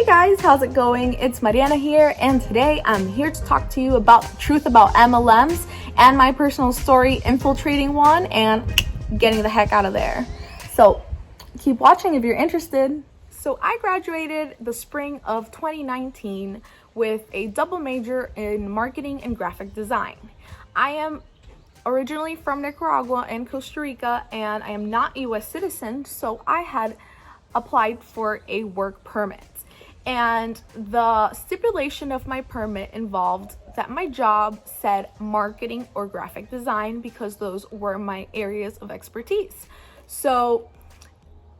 Hey guys, how's it going? It's Mariana here, and today I'm here to talk to you about the truth about MLMs and my personal story infiltrating one and getting the heck out of there. So keep watching if you're interested. So I graduated the spring of 2019 with a double major in marketing and graphic design. I am originally from Nicaragua and Costa Rica, and I am not a U.S. citizen, so I had applied for a work permit. And the stipulation of my permit involved that my job said marketing or graphic design because those were my areas of expertise. So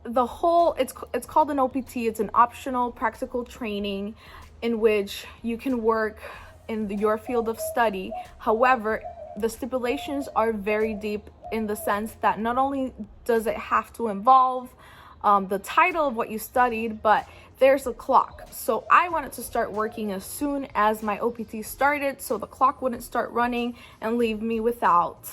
it's called an OPT. It's an optional practical training in which you can work in your field of study. However, the stipulations are very deep in the sense that not only does it have to involve the title of what you studied, but there's a clock. So I wanted to start working as soon as my OPT started so the clock wouldn't start running and leave me without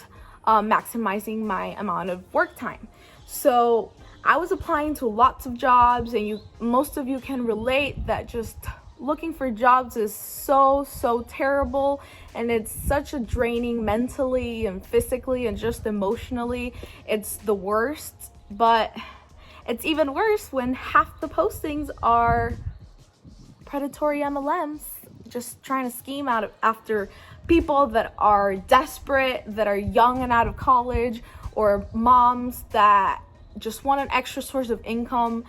maximizing my amount of work time. So I was applying to lots of jobs, and most of you can relate that just looking for jobs is so terrible, and it's such a draining mentally and physically and just emotionally. It's the worst, but it's even worse when half the postings are predatory MLMs, just trying to scheme after people that are desperate, that are young and out of college, or moms that just want an extra source of income.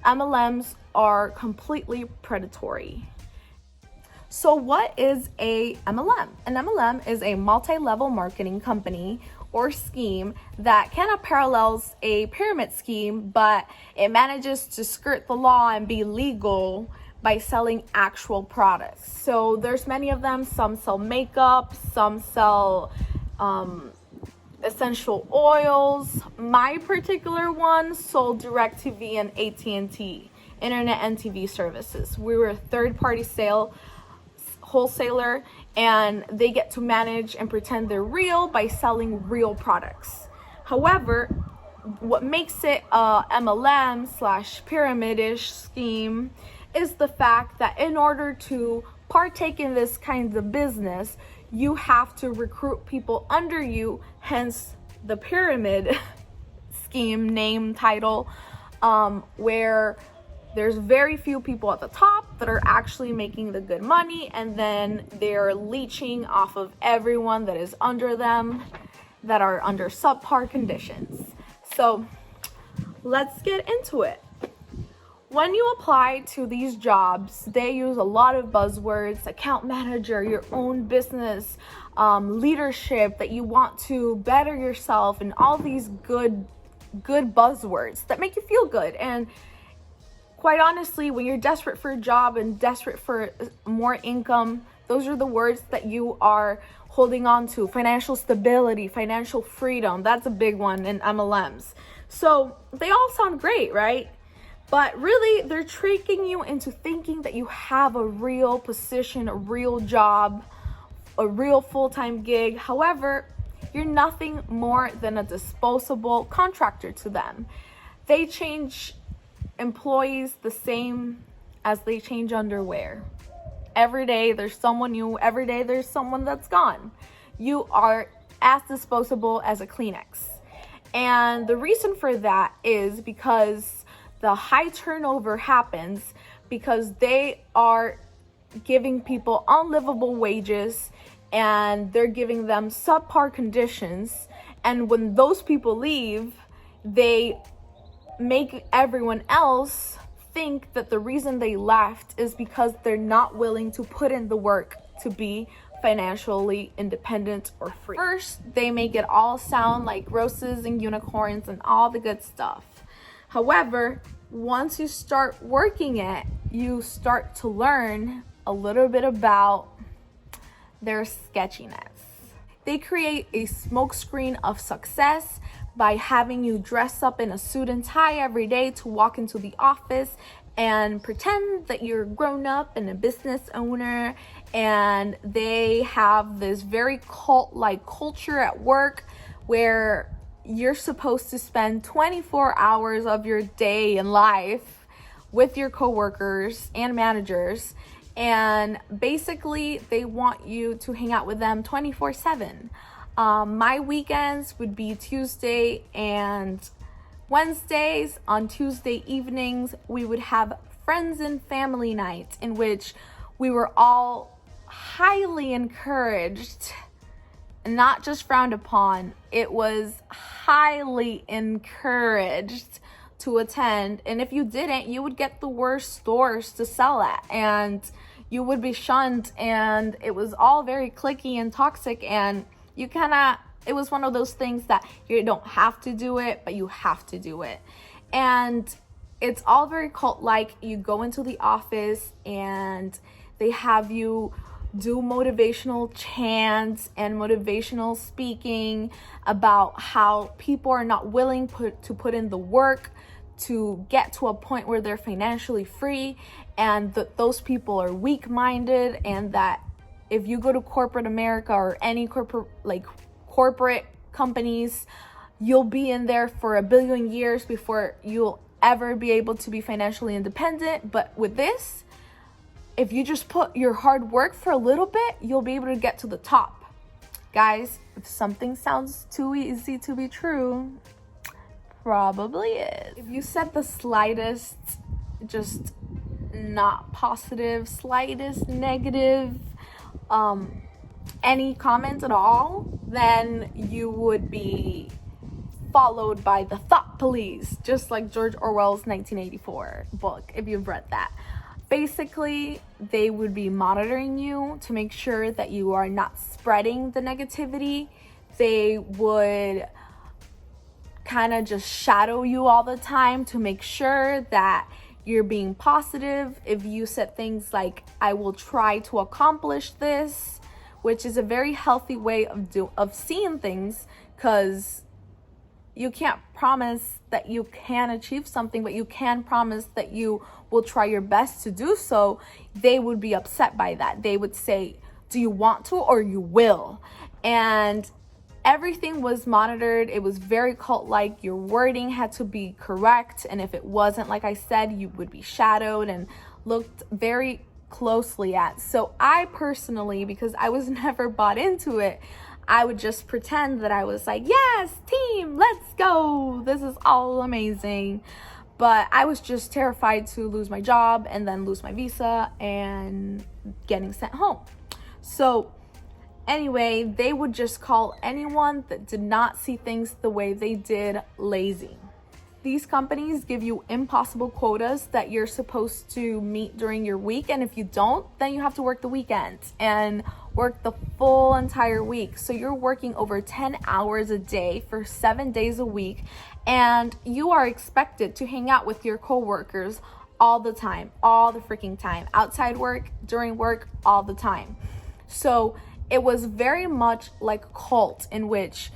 MLMs are completely predatory. So what is a MLM? An MLM is a multi-level marketing company or scheme that kind of parallels a pyramid scheme, but it manages to skirt the law and be legal by selling actual products. So there's many of them. Some sell makeup, some sell essential oils. My particular one sold DirecTV and AT&T, internet and TV services. We were a third-party wholesaler, and they get to manage and pretend they're real by selling real products. However, what makes it a MLM / pyramidish scheme is the fact that in order to partake in this kind of business, you have to recruit people under you, hence the pyramid scheme name title, where there's very few people at the top that are actually making the good money, and then they're leeching off of everyone that is under them that are under subpar conditions. So let's get into it. When you apply to these jobs, they use a lot of buzzwords: account manager, your own business, leadership, that you want to better yourself, and all these good buzzwords that make you feel good. And quite honestly, when you're desperate for a job and desperate for more income, those are the words that you are holding on to. Financial stability, financial freedom, that's a big one in MLMs. So they all sound great, right? But really, they're tricking you into thinking that you have a real position, a real job, a real full-time gig. However, you're nothing more than a disposable contractor to them. They change employees the same as they change underwear. Every day there's someone new, every day there's someone that's gone. You are as disposable as a Kleenex. And the reason for that is because the high turnover happens because they are giving people unlivable wages, and they're giving them subpar conditions. And when those people leave, they make everyone else think that the reason they left is because they're not willing to put in the work to be financially independent or free. First, they make it all sound like roses and unicorns and all the good stuff. However, once you start working it, you start to learn a little bit about their sketchiness. They create a smokescreen of success by having you dress up in a suit and tie every day to walk into the office and pretend that you're grown up and a business owner. And they have this very cult-like culture at work where you're supposed to spend 24 hours of your day in life with your coworkers and managers, and basically they want you to hang out with them 24/7. My weekends would be Tuesday and Wednesdays. On Tuesday evenings, we would have friends and family night, in which we were all highly encouraged, not just frowned upon. It was highly encouraged to attend, and if you didn't, you would get the worst stores to sell at, and you would be shunned, and it was all very cliquey and toxic, and it was one of those things that you don't have to do it, but you have to do it. And it's all very cult-like. You go into the office and they have you do motivational chants and motivational speaking about how people are not willing to put in the work to get to a point where they're financially free, and that those people are weak-minded, and that if you go to corporate America or any corporate companies, you'll be in there for 1 billion years before you'll ever be able to be financially independent. But with this, if you just put your hard work for a little bit, you'll be able to get to the top. Guys, if something sounds too easy to be true, probably is. If you said the slightest, just not positive, slightest negative, any comment at all, then you would be followed by the thought police, just like George Orwell's 1984 book, if you've read that. Basically, they would be monitoring you to make sure that you are not spreading the negativity. They would kind of just shadow you all the time to make sure that you're being positive. If you said things like, I will try to accomplish this, which is a very healthy way of seeing things, because you can't promise that you can achieve something, but you can promise that you will try your best to do so. They would be upset by that. They would say, do you want to, or you will? And everything was monitored. It was very cult-like. Your wording had to be correct, and if it wasn't, like I said, you would be shadowed and looked very closely at. So I personally, because I was never bought into it, I would just pretend that I was like, yes, team, let's go, this is all amazing. But I was just terrified to lose my job and then lose my visa and getting sent home. So anyway, they would just call anyone that did not see things the way they did lazy. These companies give you impossible quotas that you're supposed to meet during your week, and if you don't, then you have to work the weekends and work the full entire week. So you're working over 10 hours a day for 7 days a week, and you are expected to hang out with your coworkers all the time, all the freaking time, outside work, during work, all the time. So it was very much like a cult, in which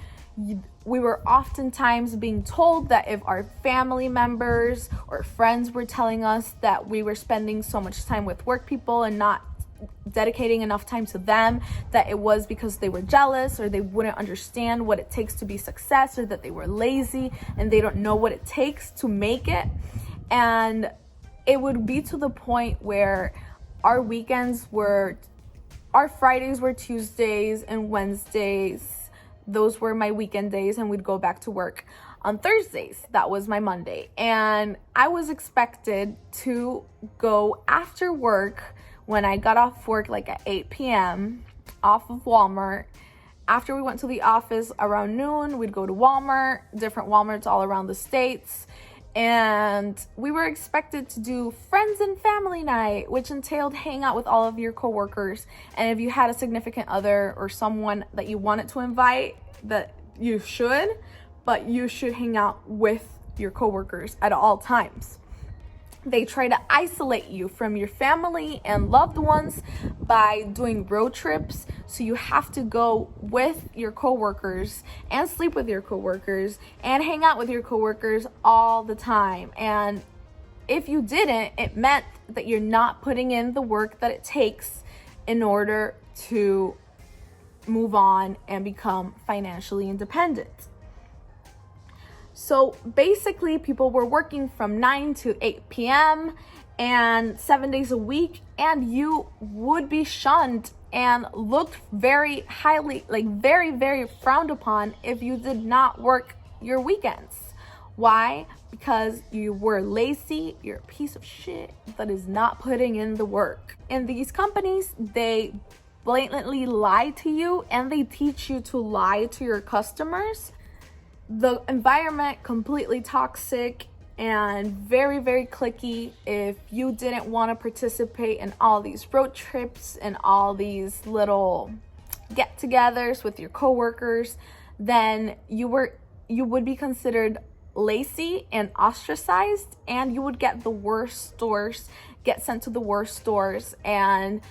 we were oftentimes being told that if our family members or friends were telling us that we were spending so much time with work people and not dedicating enough time to them, that it was because they were jealous, or they wouldn't understand what it takes to be success, or that they were lazy and they don't know what it takes to make it. And it would be to the point where our Fridays were Tuesdays and Wednesdays. Those were my weekend days, and we'd go back to work on Thursdays. That was my Monday. And I was expected to go after work when I got off work, like at 8 p.m. off of Walmart. After we went to the office around noon, we'd go to Walmart, different Walmarts all around the States. And we were expected to do friends and family night, which entailed hang out with all of your coworkers. And if you had a significant other or someone that you wanted to invite, that you should, but you should hang out with your coworkers at all times. They try to isolate you from your family and loved ones by doing road trips. So you have to go with your coworkers and sleep with your coworkers and hang out with your coworkers all the time. And if you didn't, it meant that you're not putting in the work that it takes in order to move on and become financially independent. So basically, people were working from 9 to 8 p.m. and 7 days a week, and you would be shunned and looked very highly, like very, very frowned upon if you did not work your weekends. Why? Because you were lazy, you're a piece of shit that is not putting in the work. In these companies, they blatantly lie to you and they teach you to lie to your customers. The environment completely toxic and very, very cliquey. If you didn't want to participate in all these road trips and all these little get-togethers with your coworkers, then you would be considered lazy and ostracized, and you would get the worst stores, get sent to the worst stores, and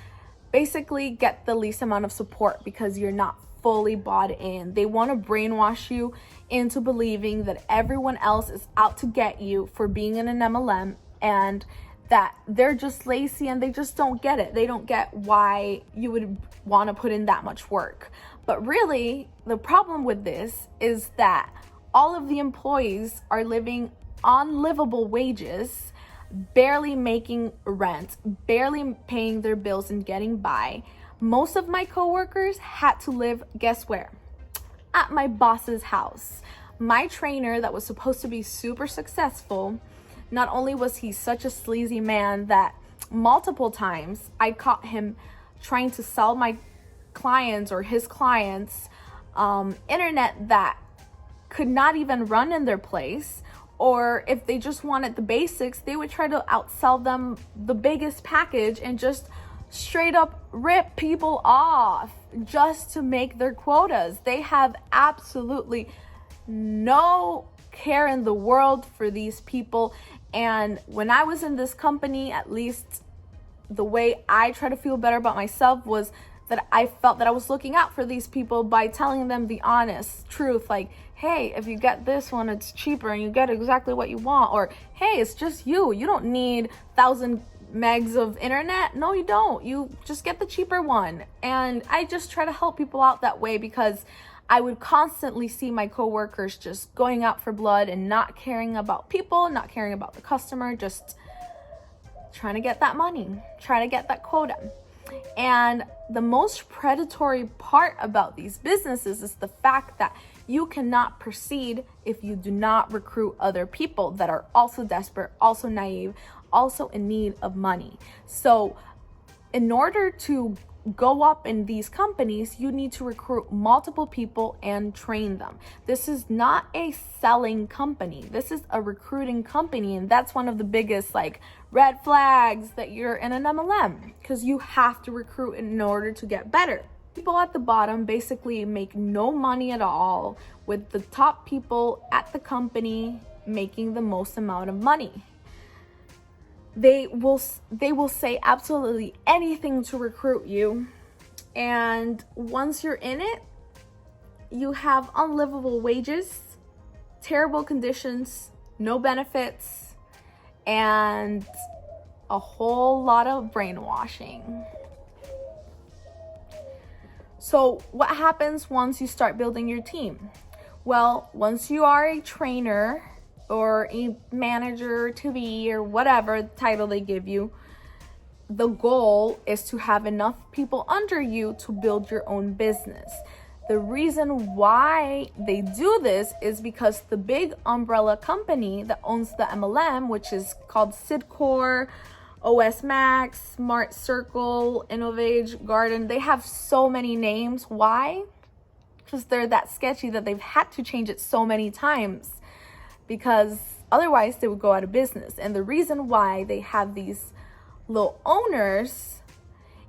basically get the least amount of support because you're not fully bought in. They want to brainwash you into believing that everyone else is out to get you for being in an MLM, and that they're just lazy and they just don't get it. They don't get why you would want to put in that much work. But really, the problem with this is that all of the employees are living on livable wages, barely making rent, barely paying their bills and getting by. Most of my coworkers had to live, guess where? At my boss's house. My trainer that was supposed to be super successful, not only was he such a sleazy man that multiple times I caught him trying to sell my clients or his clients internet that could not even run in their place, or if they just wanted the basics, they would try to outsell them the biggest package and just straight up rip people off just to make their quotas. They have absolutely no care in the world for these people. And when I was in this company, at least the way I try to feel better about myself was that I felt that I was looking out for these people by telling them the honest truth, like, hey, if you get this one, it's cheaper and you get exactly what you want. Or, hey, it's just you don't need 1,000 megs of internet. No, you don't. You just get the cheaper one. And I just try to help people out that way, because I would constantly see my coworkers just going out for blood and not caring about people, not caring about the customer, just trying to get that money, trying to get that quota. And the most predatory part about these businesses is the fact that you cannot proceed if you do not recruit other people that are also desperate, also naive, also in need of money. So in order to go up in these companies, you need to recruit multiple people and train them. This is not a selling company. This is a recruiting company. And that's one of the biggest red flags that you're in an MLM, because you have to recruit in order to get better. People at the bottom basically make no money at all, with the top people at the company making the most amount of money. They will say absolutely anything to recruit you, and once you're in it, you have unlivable wages, terrible conditions, no benefits, and a whole lot of brainwashing. So what happens once you start building your team? Well, once you are a trainer or a manager to be, or whatever title they give you, the goal is to have enough people under you to build your own business. The reason why they do this is because the big umbrella company that owns the MLM, which is called CYDOR, OS Max, Smart Circle, Innovage, Garden, they have so many names. Why? Because they're that sketchy that they've had to change it so many times, because otherwise they would go out of business. And the reason why they have these little owners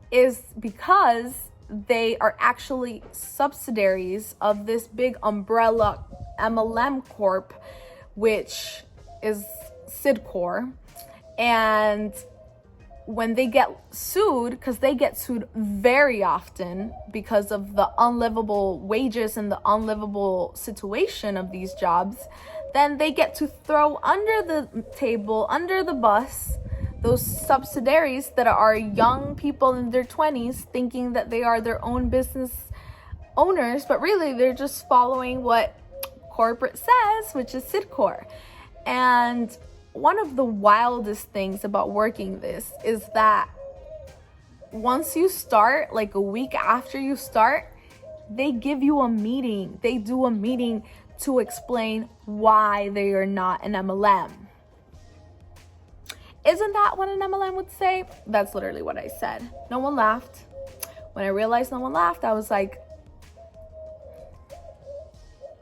is because they are actually subsidiaries of this big umbrella MLM corp, which is CYDOR. And when they get sued, because they get sued very often because of the unlivable wages and the unlivable situation of these jobs, then they get to throw under the table, under the bus, those subsidiaries that are young people in their 20s thinking that they are their own business owners, but really they're just following what corporate says, which is CYDOR. And one of the wildest things about working this is that once you start, like a week after you start, they give you a meeting. They do a meeting to explain why they are not an MLM. Isn't that what an MLM would say? That's literally what I said. No one laughed. When I realized no one laughed, I was like,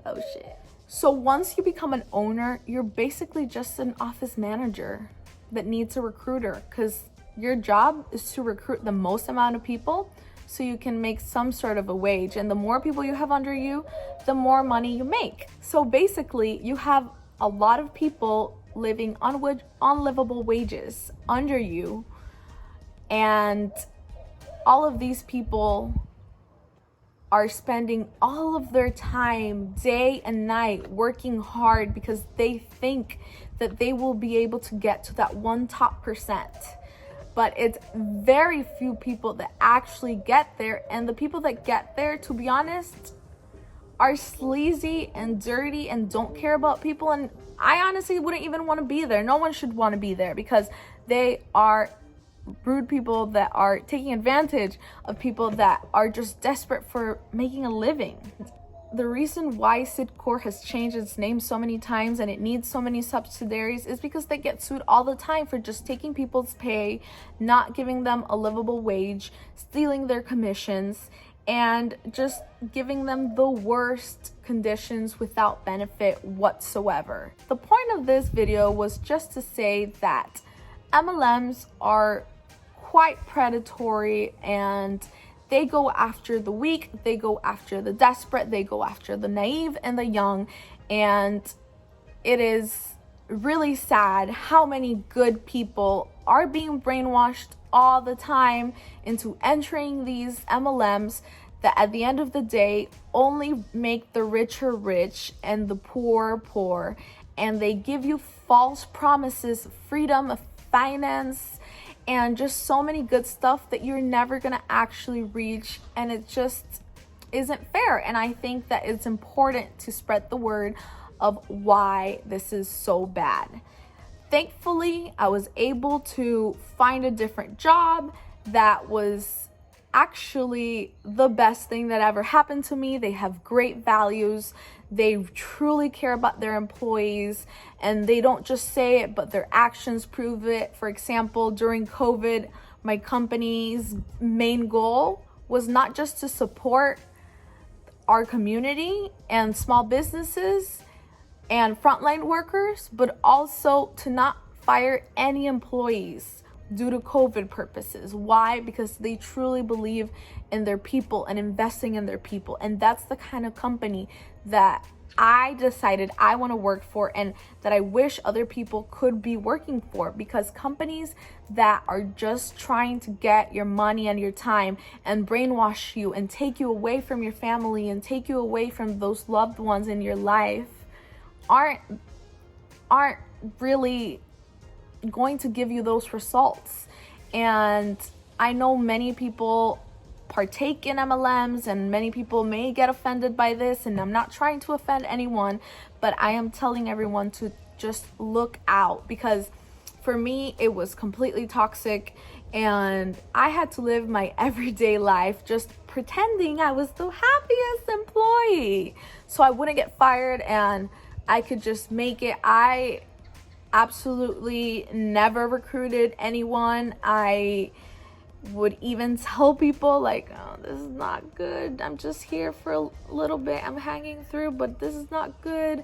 oh shit. So once you become an owner, you're basically just an office manager that needs a recruiter, because your job is to recruit the most amount of people so you can make some sort of a wage. And the more people you have under you, the more money you make. So basically, you have a lot of people living on unlivable wages under you. And all of these people are spending all of their time, day and night, working hard because they think that they will be able to get to that one top percent. But it's very few people that actually get there. And the people that get there, to be honest, are sleazy and dirty and don't care about people. And I honestly wouldn't even want to be there. No one should want to be there, because they are rude people that are taking advantage of people that are just desperate for making a living. The reason why CYDOR has changed its name so many times and it needs so many subsidiaries is because they get sued all the time for just taking people's pay, not giving them a livable wage, stealing their commissions, and just giving them the worst conditions without benefit whatsoever. The point of this video was just to say that MLMs are quite predatory, and they go after the weak, they go after the desperate, they go after the naive and the young. And it is really sad how many good people are being brainwashed all the time into entering these MLMs that at the end of the day only make the richer rich and the poor poor. And they give you false promises, freedom of finance, and just so many good stuff that you're never gonna actually reach, and it just isn't fair. And I think that it's important to spread the word of why this is so bad. Thankfully, I was able to find a different job that was actually the best thing that ever happened to me. They have great values. They truly care about their employees, and they don't just say it, but their actions prove it. For example, during COVID, my company's main goal was not just to support our community and small businesses and frontline workers, but also to not fire any employees due to COVID purposes. Why? Because they truly believe in their people and investing in their people. And that's the kind of company that I decided I want to work for, and that I wish other people could be working for. Because companies that are just trying to get your money and your time and brainwash you and take you away from your family and take you away from those loved ones in your life aren't really going to give you those results. And I know many people partake in MLMs, and many people may get offended by this, and I'm not trying to offend anyone, but I am telling everyone to just look out, because for me it was completely toxic, and I had to live my everyday life just pretending I was the happiest employee so I wouldn't get fired and I could just make it. I absolutely never recruited anyone. I would even tell people like, oh, this is not good. I'm just here for a little bit. I'm hanging through, but this is not good.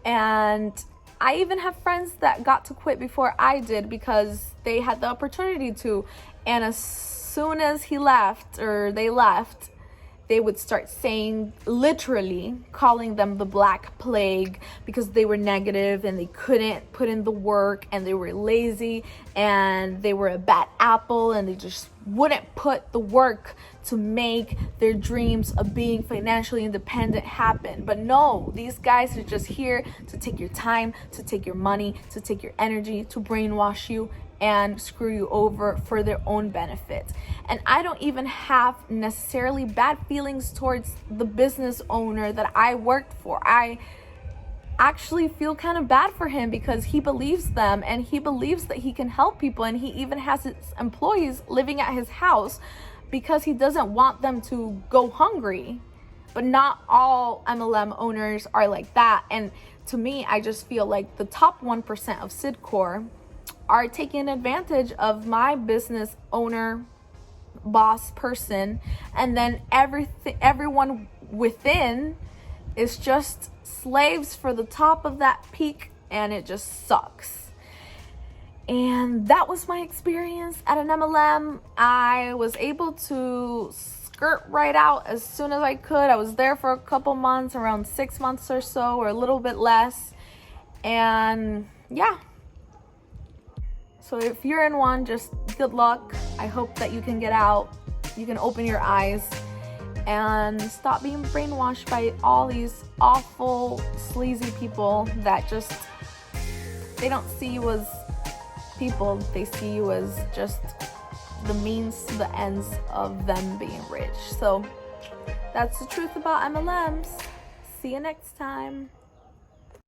And I even have friends that got to quit before I did because they had the opportunity to. And as soon as he left or they left, they would start saying, literally calling them the Black Plague, because they were negative and they couldn't put in the work and they were lazy and they were a bad apple and they just wouldn't put the work to make their dreams of being financially independent happen. But no, these guys are just here to take your time, to take your money, to take your energy, to brainwash you and screw you over for their own benefit. And I don't even have necessarily bad feelings towards the business owner that I worked for. I actually feel kind of bad for him because he believes them and he believes that he can help people, and he even has his employees living at his house because he doesn't want them to go hungry. But not all MLM owners are like that. And to me, I just feel like the top 1% of CYDOR are taking advantage of my business owner, boss person, and then everyone within is just slaves for the top of that peak, and it just sucks. And that was my experience at an MLM. I was able to skirt right out as soon as I could. I was there for a couple months, around 6 months or so, or a little bit less. And yeah. So if you're in one, just good luck. I hope that you can get out. You can open your eyes and stop being brainwashed by all these awful, sleazy people that just, they don't see you as people. They see you as just the means to the ends of them being rich. So that's the truth about MLMs. See you next time.